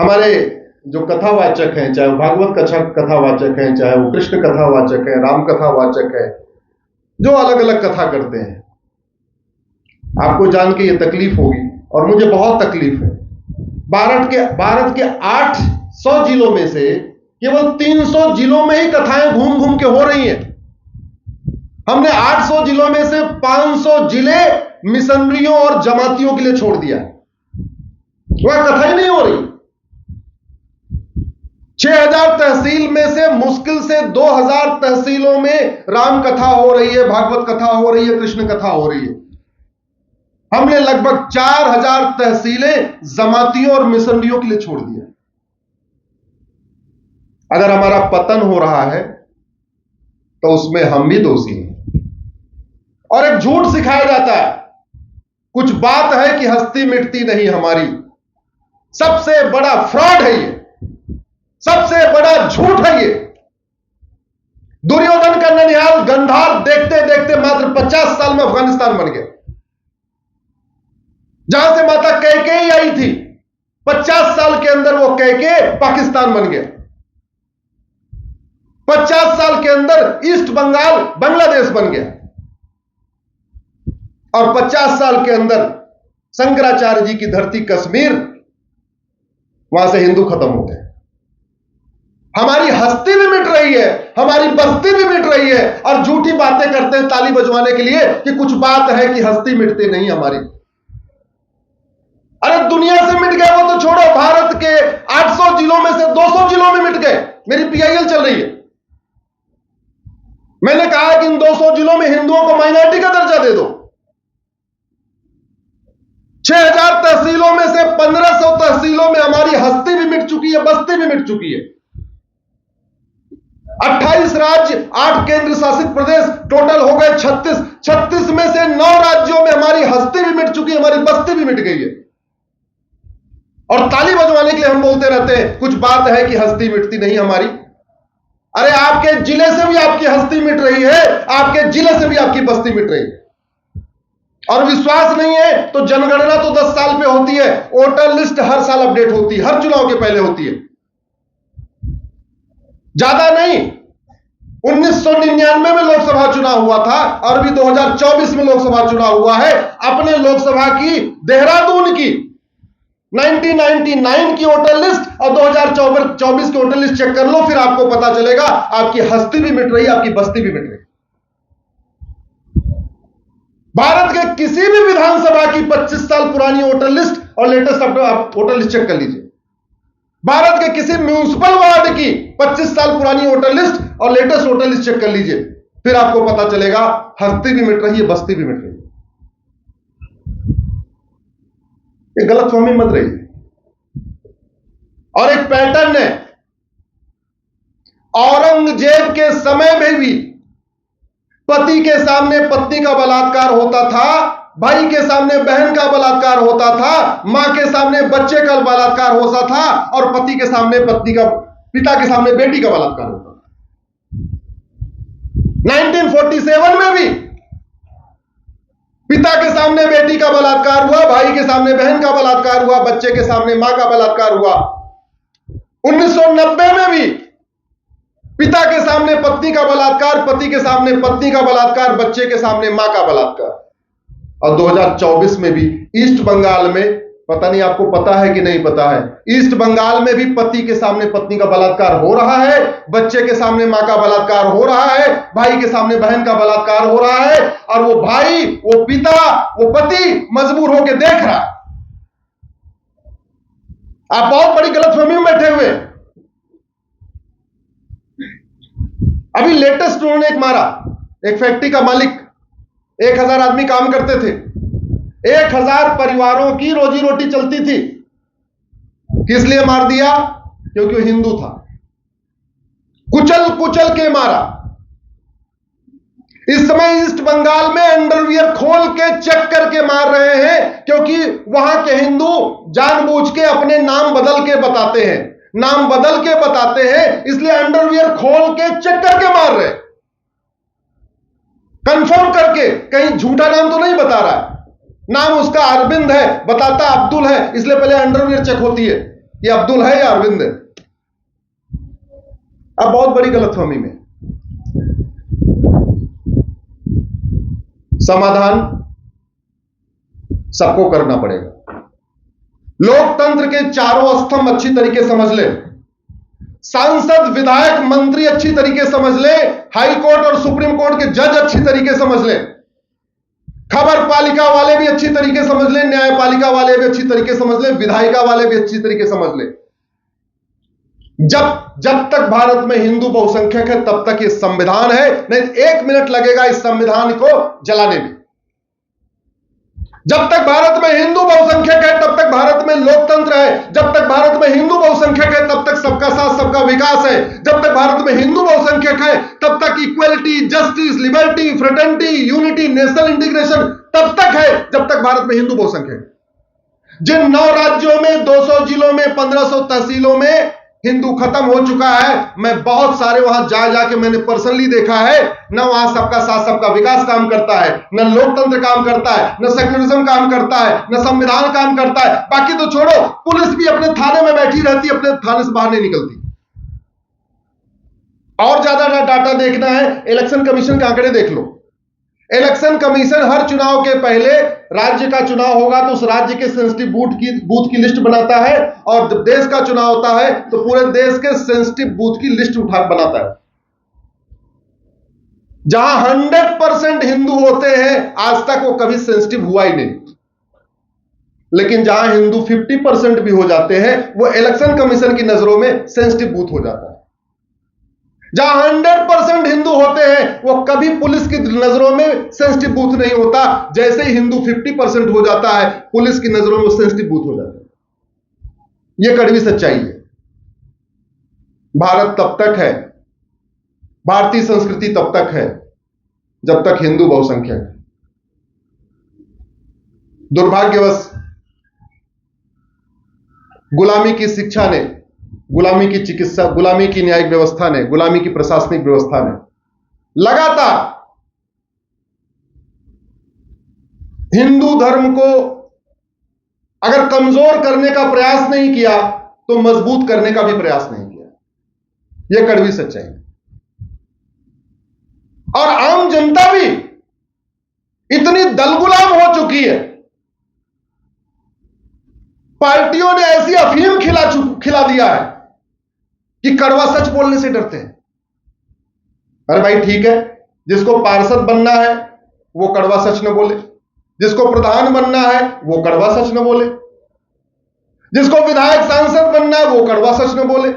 हमारे जो कथावाचक हैं, चाहे वो भागवत कथावाचक हैं, चाहे वो कृष्ण कथावाचक है, राम कथावाचक है, जो अलग अलग कथा करते हैं, आपको जान के ये तकलीफ होगी और मुझे बहुत तकलीफ है। भारत के 800 जिलों में से केवल 300 जिलों में ही कथाएं घूम घूम के हो रही हैं। हमने 800 जिलों में से 500 जिले मिशनरियों और जमातियों के लिए छोड़ दिया है, वह कथा ही नहीं हो रही। 6000 तहसील में से मुश्किल से 2000 तहसीलों में राम कथा हो रही है, भागवत कथा हो रही है, कृष्ण कथा हो रही है। हमने लगभग 4000 तहसीलें जमातियों और मिशनरियों के लिए छोड़ दिया। अगर हमारा पतन हो रहा है तो उसमें हम भी दोषी हैं। और एक झूठ सिखाया जाता है, कुछ बात है कि हस्ती मिटती नहीं हमारी। सबसे बड़ा फ्रॉड है ये, सबसे बड़ा झूठ है ये। दुर्योधन का ननिहाल गंधार देखते देखते मात्र 50 साल में अफगानिस्तान बन गया। जहां से माता कैकेयी आई थी, 50 साल के अंदर वो कैकेयी पाकिस्तान बन गया। 50 साल के अंदर ईस्ट बंगाल बांग्लादेश बन गया। और 50 साल के अंदर शंकराचार्य जी की धरती कश्मीर, वहां से हिंदू खत्म हो गए। हमारी हस्ती भी मिट रही है, हमारी बस्ती भी मिट रही है, और झूठी बातें करते हैं ताली बजवाने के लिए कि कुछ बात है कि हस्ती मिटती नहीं हमारी। अरे दुनिया से मिट गए वो तो छोड़ो, भारत के 800 जिलों में से 200 जिलों में मिट गए। मेरी पीआईएल चल रही है, मैंने कहा कि इन 200 जिलों में हिंदुओं को माइनॉरिटी का दर्जा दे दो। 6000 तहसीलों में से 1500 तहसीलों में हमारी हस्ती भी मिट चुकी है, बस्ती भी मिट चुकी है। 28 राज्य, 8 केंद्र शासित प्रदेश, टोटल हो गए 36। 36 में से 9 राज्यों में हमारी हस्ती भी मिट चुकी है, हमारी बस्ती भी मिट गई है। और ताली बजवाने के लिए हम बोलते रहते हैं कुछ बात है कि हस्ती मिटती नहीं हमारी। अरे आपके जिले से भी आपकी हस्ती मिट रही है, आपके जिले से भी आपकी बस्ती मिट रही है। और विश्वास नहीं है तो जनगणना तो 10 साल पे होती है, वोटर लिस्ट हर साल अपडेट होती है, हर चुनाव के पहले होती है। ज्यादा नहीं, 1999 में लोकसभा चुनाव हुआ था और अभी 2024 में लोकसभा चुनाव हुआ है। अपने लोकसभा की, देहरादून की 1999 की वोटर लिस्ट और 2024 की वोटर लिस्ट चेक कर लो, फिर आपको पता चलेगा आपकी हस्ती भी मिट रही है, आपकी बस्ती भी मिट रही है। भारत के किसी भी विधानसभा की 25 साल पुरानी वोटर लिस्ट और लेटेस्ट वोटर लिस्ट चेक कर लीजिए। भारत के किसी म्यूनिसिपल वार्ड की 25 साल पुरानी वोटर लिस्ट और लेटेस्ट वोटर लिस्ट चेक कर लीजिए, फिर आपको पता चलेगा हस्ती भी मिट रही है, बस्ती भी मिट रही है। ये गलतफहमी मत रही। और एक पैटर्न है, औरंगजेब के समय में भी पति के सामने पत्नी का बलात्कार होता था, भाई के सामने बहन का बलात्कार होता था, मां के सामने बच्चे का बलात्कार होता था, और पति के सामने पत्नी का, पिता के सामने बेटी का बलात्कार होता था। 1947 में भी पिता के सामने बेटी का बलात्कार हुआ, भाई के सामने बहन का बलात्कार हुआ, बच्चे के सामने मां का बलात्कार हुआ। 1990 में भी पिता के सामने पत्नी का बलात्कार, पति के सामने पत्नी का बलात्कार, बच्चे के सामने मां का बलात्कार। और 2024 में भी ईस्ट बंगाल में, पता नहीं आपको पता है कि नहीं पता है, ईस्ट बंगाल में भी पति के सामने पत्नी का बलात्कार हो रहा है, बच्चे के सामने मां का बलात्कार हो रहा है, भाई के सामने बहन का बलात्कार हो रहा है, और वो भाई, वो पिता, वो पति मजबूर होकर देख रहा है। आप बहुत बड़ी गलतफहमी में बैठे हुए। अभी लेटेस्ट उन्होंने एक मारा, एक फैक्ट्री का मालिक, 1000 आदमी काम करते थे, 1000 परिवारों की रोजी रोटी चलती थी। किस लिए मार दिया? क्योंकि वो हिंदू था। कुचल कुचल के मारा। इस समय ईस्ट बंगाल में अंडरवियर खोल के चेक करके मार रहे हैं, क्योंकि वहां के हिंदू जानबूझ के अपने नाम बदल के बताते हैं, नाम बदल के बताते हैं, इसलिए अंडरवियर खोल के चेक करके मार रहे, कंफर्म करके, कहीं झूठा नाम तो नहीं बता रहा है। नाम उसका अरविंद है, बताता अब्दुल है, इसलिए पहले अंडरवियर चेक होती है। ये अब्दुल है या अरविंद है। अब बहुत बड़ी गलतफहमी में समाधान सबको करना पड़ेगा। लोकतंत्र के चारों स्तंभ अच्छी तरीके समझ ले, सांसद विधायक मंत्री अच्छी तरीके समझ ले, हाई कोर्ट और सुप्रीम कोर्ट के जज अच्छी तरीके समझ ले, खबर पालिका वाले भी अच्छी तरीके समझ ले, न्यायपालिका वाले भी अच्छी तरीके समझ ले, विधायिका वाले भी अच्छी तरीके समझ ले। जब तक भारत में हिंदू बहुसंख्यक है तब तक ये संविधान है, नहीं 1 मिनट लगेगा इस संविधान को जलाने में। जब तक भारत में हिंदू बहुसंख्यक है तब तक भारत में लोकतंत्र है। जब तक भारत में हिंदू बहुसंख्यक है तब तक सबका साथ सबका विकास है। जब तक भारत में हिंदू बहुसंख्यक है तब तक equality, justice, liberty, fraternity, unity, national integration तब तक है जब तक भारत में हिंदू बहुसंख्यक है। जिन 9 राज्यों में, 200 जिलों में, 1500 तहसीलों में हिंदू खत्म हो चुका है, मैं बहुत सारे वहां जा जाके मैंने पर्सनली देखा है, न वहां सबका साथ सबका विकास काम करता है, न लोकतंत्र काम करता है, न सेक्युलरिज्म काम करता है, न संविधान काम करता है। बाकी तो छोड़ो, पुलिस भी अपने थाने में बैठी रहती है, अपने थाने से बाहर नहीं निकलती। और ज्यादा डाटा देखना है, इलेक्शन कमीशन के आंकड़े देख लो। इलेक्शन कमीशन हर चुनाव के पहले, राज्य का चुनाव होगा तो उस राज्य के सेंसिटिव बूथ की लिस्ट बनाता है, और जब देश का चुनाव होता है तो पूरे देश के सेंसिटिव बूथ की लिस्ट बनाता है। जहां 100% हिंदू होते हैं, आज तक वो कभी सेंसिटिव हुआ ही नहीं। लेकिन जहां हिंदू 50% भी हो जाते हैं, वो इलेक्शन कमीशन की नजरों में सेंसिटिव बूथ हो जाता है। जहां 100% हिंदू होते हैं, वो कभी पुलिस की नजरों में सेंसिटिव बूथ नहीं होता। जैसे ही हिंदू 50% हो जाता है, पुलिस की नजरों में सेंसिटिव बूथ हो जाता है। यह कड़वी सच्चाई है। भारत तब तक है, भारतीय संस्कृति तब तक है जब तक हिंदू बहुसंख्यक है। दुर्भाग्यवश गुलामी की शिक्षा ने, गुलामी की चिकित्सा, गुलामी की न्यायिक व्यवस्था ने, गुलामी की प्रशासनिक व्यवस्था ने लगातार हिंदू धर्म को अगर कमजोर करने का प्रयास नहीं किया तो मजबूत करने का भी प्रयास नहीं किया। यह कड़वी सच्चाई है। और आम जनता भी इतनी दलगुलाम हो चुकी है, पार्टियों ने ऐसी अफीम खिला दिया है कि कड़वा सच बोलने से डरते हैं। अरे भाई ठीक है, जिसको पार्षद बनना है वो कड़वा सच न बोले, जिसको प्रधान बनना है वो कड़वा सच न बोले, जिसको विधायक सांसद बनना है वो कड़वा सच न बोले।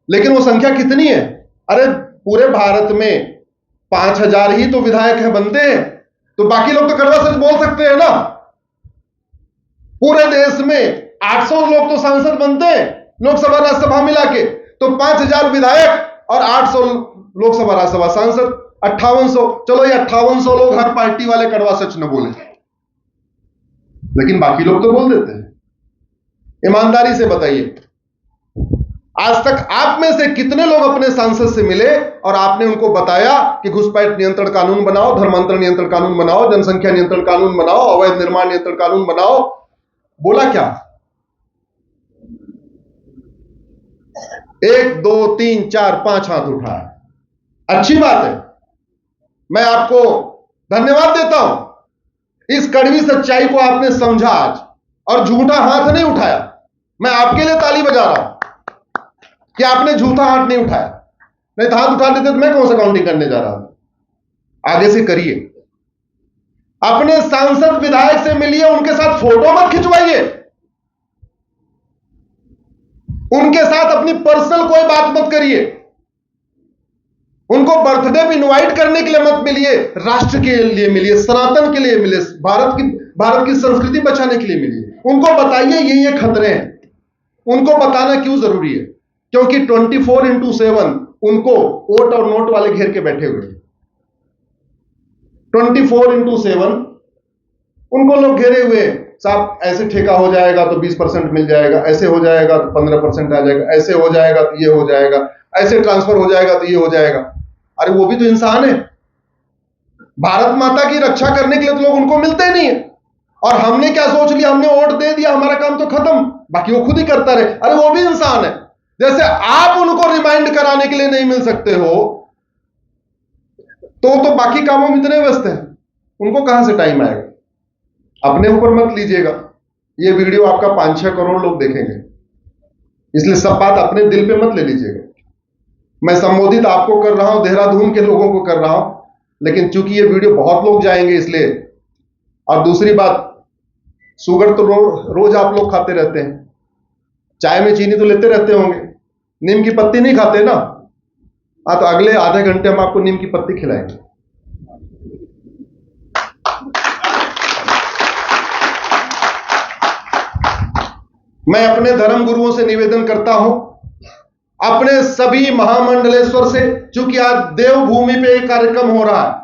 लेकिन वो संख्या कितनी है? अरे पूरे भारत में 5000 ही तो विधायक है, बनते हैं, तो बाकी लोग तो कड़वा सच बोल सकते हैं ना। पूरे देश में 800 लोग तो सांसद बनते हैं, लोकसभा राज्यसभा मिला के, तो 5000 विधायक और 800 लोकसभा राज्यसभा सांसद, 5800। चलो ये 5800 लोग, हर पार्टी वाले कड़वा सच न बोले, लेकिन बाकी लोग तो बोल देते हैं। ईमानदारी से बताइए, आज तक आप में से कितने लोग अपने सांसद से मिले और आपने उनको बताया कि घुसपैठ नियंत्रण कानून बनाओ, धर्मांतरण नियंत्रण कानून बनाओ, जनसंख्या नियंत्रण कानून बनाओ, अवैध निर्माण नियंत्रण कानून बनाओ? बोला क्या? 1 2 3 4 5 हाथ उठाया। अच्छी बात है, मैं आपको धन्यवाद देता हूं। इस कड़वी सच्चाई को आपने समझा आज, और झूठा हाथ नहीं उठाया। मैं आपके लिए ताली बजा रहा हूं कि आपने झूठा हाथ नहीं उठाया। नहीं तो हाथ उठा देते तो मैं कौन सा काउंटिंग करने जा रहा हूं। आगे से करिए, अपने सांसद विधायक से मिलिए, उनके साथ फोटो मत खिंचवाइए, उनके साथ अपनी पर्सनल कोई बात मत करिए, उनको बर्थडे पे इनवाइट करने के लिए मत मिलिए, राष्ट्र के लिए मिलिए, सनातन के लिए मिलिए, भारत की संस्कृति बचाने के लिए मिलिए। उनको बताइए ये खतरे हैं। उनको बताना क्यों जरूरी है? क्योंकि 24x7 उनको वोट और नोट वाले घेर के बैठे हुए हैं। 24x7 उनको लोग घेरे हुए हैं। साहब ऐसे ठेका हो जाएगा तो 20% मिल जाएगा, ऐसे हो जाएगा तो 15% आ जाएगा, ऐसे हो जाएगा तो ये हो जाएगा, ऐसे ट्रांसफर हो जाएगा तो ये हो जाएगा। अरे वो भी तो इंसान है। भारत माता की रक्षा करने के लिए तो लोग उनको मिलते ही नहीं है। और हमने क्या सोच लिया, हमने वोट दे दिया, हमारा काम तो खत्म। बाकी वो खुद ही करता रहे। अरे वो भी इंसान है। जैसे आप उनको रिमाइंड कराने के लिए नहीं मिल सकते हो, तो बाकी कामों में इतने व्यस्त हैं, उनको कहां से टाइम आएगा। अपने ऊपर मत लीजिएगा। ये वीडियो आपका 5-6 करोड़ लोग देखेंगे, इसलिए सब बात अपने दिल पे मत ले लीजिएगा। मैं संबोधित आपको कर रहा हूं, देहरादून के लोगों को कर रहा हूं, लेकिन चूंकि ये वीडियो बहुत लोग जाएंगे इसलिए। और दूसरी बात, शुगर तो रोज आप लोग खाते रहते हैं, चाय में चीनी तो लेते रहते होंगे, नीम की पत्ती नहीं खाते ना? तो अगले आधे घंटे हम आपको नीम की पत्ती खिलाएंगे। मैं अपने धर्म गुरुओं से निवेदन करता हूं, अपने सभी महामंडलेश्वर से, चूंकि आज देवभूमि पे एक कार्यक्रम हो रहा है,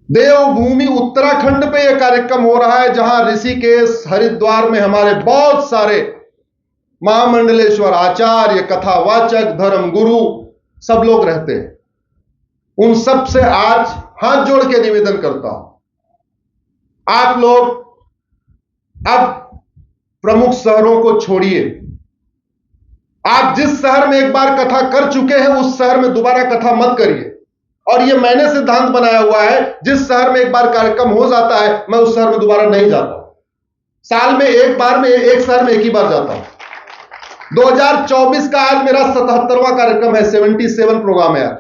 देवभूमि उत्तराखंड पे यह कार्यक्रम हो रहा है, जहां ऋषिकेश हरिद्वार में हमारे बहुत सारे महामंडलेश्वर आचार्य, कथावाचक, धर्म गुरु सब लोग रहते हैं। उन सब से आज हाथ जोड़ के निवेदन करता हूं, आप लोग अब प्रमुख शहरों को छोड़िए। आप जिस शहर में एक बार कथा कर चुके हैं, उस शहर में दोबारा कथा मत करिए। और यह मैंने सिद्धांत बनाया हुआ है, जिस शहर में एक बार कार्यक्रम हो जाता है, मैं उस शहर में दोबारा नहीं जाता। साल में एक बार में एक शहर में एक ही बार जाता हूं। 2024 का आज मेरा 77वां कार्यक्रम है, 77 प्रोग्राम है आज।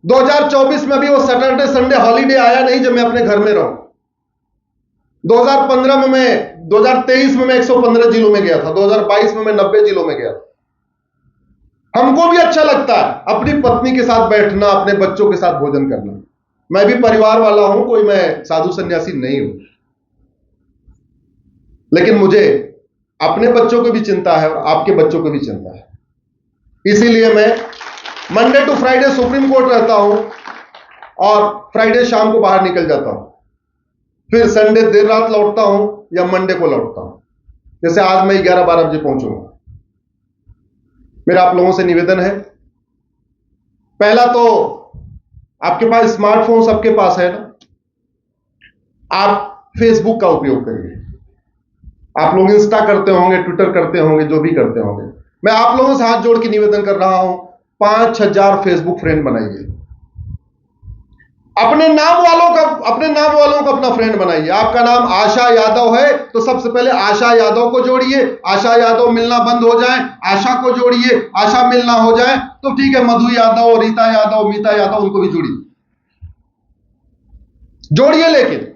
2024 में भी वो सैटरडे संडे हॉलीडे आया नहीं जब मैं अपने घर में रहूं। 2023 में मैं 115 जिलों में गया था, 2022 में मैं 90 जिलों में गया था। हमको भी अच्छा लगता है अपनी पत्नी के साथ बैठना, अपने बच्चों के साथ भोजन करना। मैं भी परिवार वाला हूं, कोई मैं साधु सन्यासी नहीं हूं, लेकिन मुझे अपने बच्चों को भी चिंता है और आपके बच्चों को भी चिंता है। इसीलिए मैं Monday to Friday Supreme Court रहता हूं और फ्राइडे शाम को बाहर निकल जाता हूं, फिर संडे देर रात लौटता हूं या मंडे को लौटता हूं। जैसे आज मैं 11-12 बजे पहुंचूंगा। मेरा आप लोगों से निवेदन है, पहला तो आपके पास स्मार्टफोन सबके पास है ना, आप फेसबुक का उपयोग करिए। आप लोग इंस्टा करते होंगे, ट्विटर करते होंगे, जो भी करते होंगे। मैं आप लोगों से हाथ जोड़ के निवेदन कर रहा हूं, 5000 फेसबुक फ्रेंड बनाइए। अपने नाम वालों को अपना फ्रेंड बनाइए। आपका नाम आशा यादव है तो सबसे पहले आशा यादव को जोड़िए। आशा यादव मिलना बंद हो जाए, आशा को जोड़िए। आशा मिलना हो जाए तो ठीक है, मधु यादव, रीता यादव, मीता यादव, उनको भी जोड़िए। लेकिन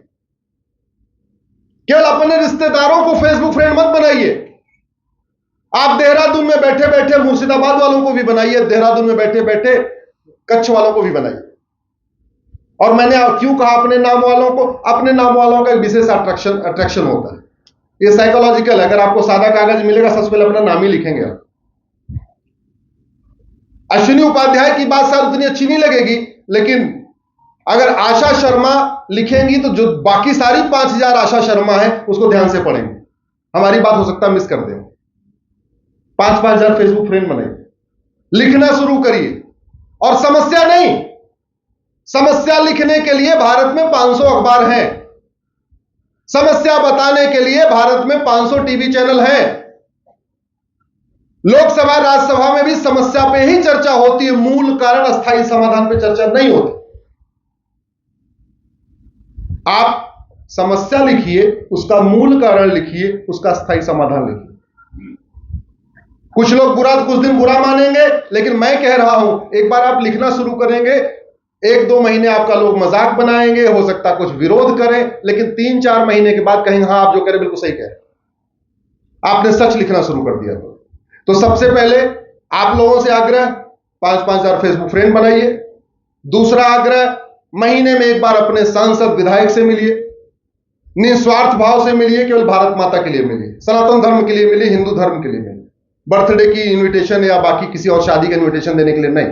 केवल अपने रिश्तेदारों को फेसबुक फ्रेंड मत बनाइए। आप देहरादून में बैठे बैठे मुर्शिदाबाद वालों को भी बनाइए, देहरादून में बैठे बैठे कच्छ वालों को भी बनाइए। और मैंने क्यों कहा अपने नाम वालों को? अपने नाम वालों का एक विशेष अट्रैक्शन होता है, ये साइकोलॉजिकल है। अगर आपको सादा कागज मिलेगा, सबसे पहले अपना नाम ही लिखेंगे आप। अश्विनी उपाध्याय की बात शायद उतनी अच्छी नहीं लगेगी, लेकिन अगर आशा शर्मा लिखेंगी तो जो बाकी सारी 5000 आशा शर्मा है उसको ध्यान से पढ़ेंगे। हमारी बात हो सकता है मिस कर दें। 5-5 हजार फेसबुक फ्रेंड बनाइए, लिखना शुरू करिए। और समस्या नहीं, समस्या लिखने के लिए भारत में 500 अखबार हैं, समस्या बताने के लिए भारत में 500 टीवी चैनल हैं। लोकसभा राज्यसभा में भी समस्या पे ही चर्चा होती है, मूल कारण अस्थायी समाधान पे चर्चा नहीं होती। आप समस्या लिखिए, उसका मूल कारण लिखिए, उसका स्थायी समाधान लिखिए। कुछ लोग कुछ दिन बुरा मानेंगे, लेकिन मैं कह रहा हूं एक बार आप लिखना शुरू करेंगे, 1-2 महीने आपका लोग मजाक बनाएंगे, हो सकता है कुछ विरोध करें, लेकिन 3-4 महीने के बाद कहेंगे हाँ आप जो कह रहे बिल्कुल सही कह रहे, आपने सच लिखना शुरू कर दिया। तो सबसे पहले आप लोगों से आग्रह, 5-5 हजार फेसबुक फ्रेंड बनाइए। दूसरा आग्रह, महीने में एक बार अपने सांसद विधायक से मिलिए, निस्वार्थ भाव से मिलिए, केवल भारत माता के लिए मिलिए, सनातन धर्म के लिए मिलिए, हिंदू धर्म के लिए मिलिए। बर्थडे की इनविटेशन या बाकी किसी और शादी का इनविटेशन देने के लिए नहीं।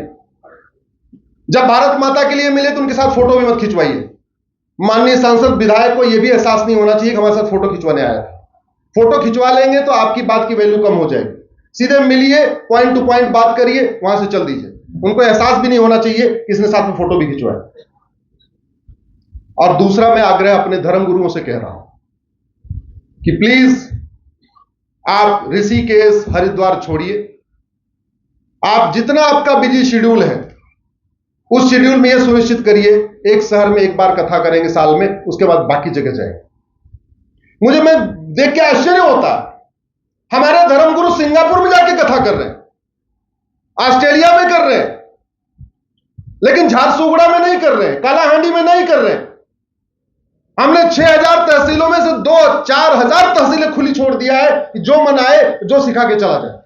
जब भारत माता के लिए मिले तो उनके साथ फोटो भी मत खिंचवाइए। माननीय सांसद विधायक को यह भी एहसास नहीं होना चाहिए कि हमारे साथ फोटो खिंचवाने आया था। फोटो खिंचवा लेंगे तो आपकी बात की वैल्यू कम हो जाएगी। सीधे मिलिए, पॉइंट टू पॉइंट बात करिए, वहां से चल दीजिए। उनको एहसास भी नहीं होना चाहिए कि इसने साथ में फोटो भी खिंचवाया। और दूसरा मैं आग्रह अपने धर्म गुरुओं से कह रहा हूं, कि प्लीज आप ऋषिकेश हरिद्वार छोड़िए। आप जितना आपका बिजी शेड्यूल है, उस शेड्यूल में यह सुनिश्चित करिए एक शहर में एक बार कथा करेंगे साल में, उसके बाद बाकी जगह जाएंगे। मुझे मैं देख के आश्चर्य होता है, हमारे धर्मगुरु सिंगापुर में जाके कथा कर रहे हैं, ऑस्ट्रेलिया में कर रहे हैं, लेकिन झारसुगुड़ा में नहीं कर रहे हैं, कालाहांडी में नहीं कर रहे हैं। हमने 6000 तहसीलों में से 4,000 तहसीलें खुली छोड़ दिया है कि जो मन आए जो सिखा के चला जाए।